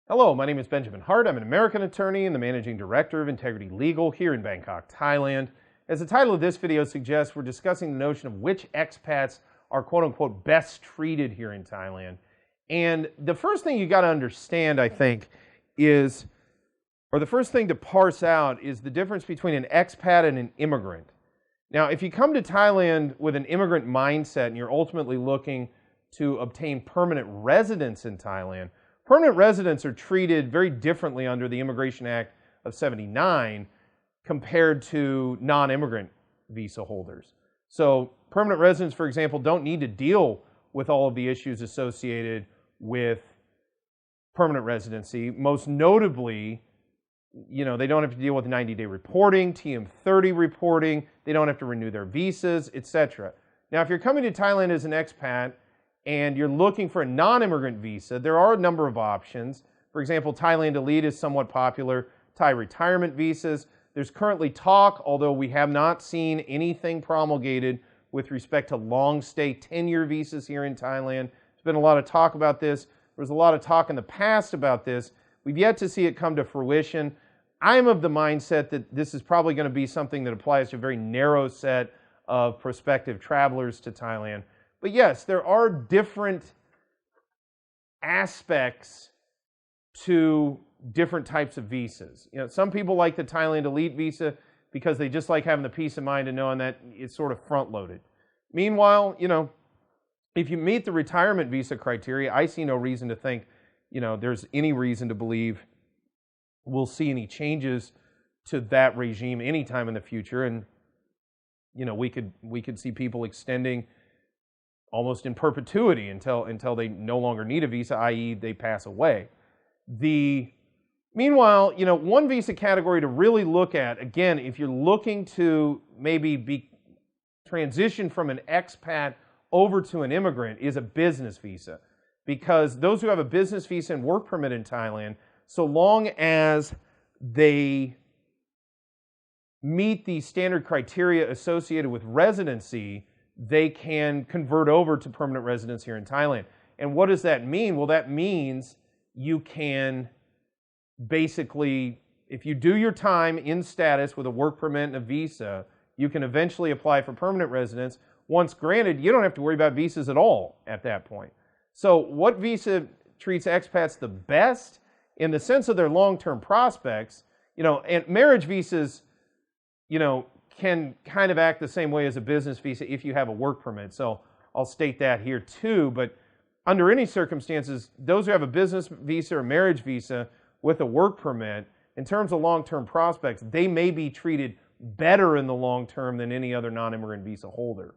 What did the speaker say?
Hello, my name is Benjamin Hart. I'm an American attorney and the managing director of Integrity Legal here in Bangkok, Thailand. As the title of this video suggests, we're discussing the notion of which expats are quote-unquote best treated here in Thailand. And the first thing you got to understand, I think, is, or the first thing to parse out is the difference between an expat and an immigrant. Now, if you come to Thailand with an immigrant mindset and you're ultimately looking to obtain permanent residence in Thailand, permanent residents are treated very differently under the Immigration Act of '79 compared to non-immigrant visa holders. So permanent residents, for example, don't need to deal with all of the issues associated with permanent residency. Most notably, they don't have to deal with 90-day reporting, TM30 reporting, they don't have to renew their visas, etc. Now, if you're coming to Thailand as an expat and you're looking for a non-immigrant visa, there are a number of options. For example, Thailand Elite is somewhat popular. Thai retirement visas. There's currently talk, although we have not seen anything promulgated with respect to long stay tenure visas here in Thailand. There's been a lot of talk about this. There was a lot of talk in the past about this. We've yet to see it come to fruition. I'm of the mindset that this is probably going to be something that applies to a very narrow set of prospective travelers to Thailand. But yes, there are different aspects to different types of visas. Some people like the Thailand Elite visa because they just like having the peace of mind of knowing that it's sort of front-loaded. Meanwhile, if you meet the retirement visa criteria, I see no reason to think, there's any reason to believe we'll see any changes to that regime anytime in the future. And, we could see people extending almost in perpetuity until they no longer need a visa, i.e. they pass away. Meanwhile, one visa category to really look at, again, if you're looking to maybe transition from an expat over to an immigrant, is a business visa. Because those who have a business visa and work permit in Thailand, so long as they meet the standard criteria associated with residency, they can convert over to permanent residence here in Thailand. And what does that mean? Well, that means you can basically, if you do your time in status with a work permit and a visa, you can eventually apply for permanent residence. Once granted, you don't have to worry about visas at all at that point. So what visa treats expats the best in the sense of their long-term prospects, and marriage visas, can kind of act the same way as a business visa if you have a work permit. So I'll state that here too. But under any circumstances, those who have a business visa or marriage visa with a work permit, in terms of long-term prospects, they may be treated better in the long term than any other non-immigrant visa holder.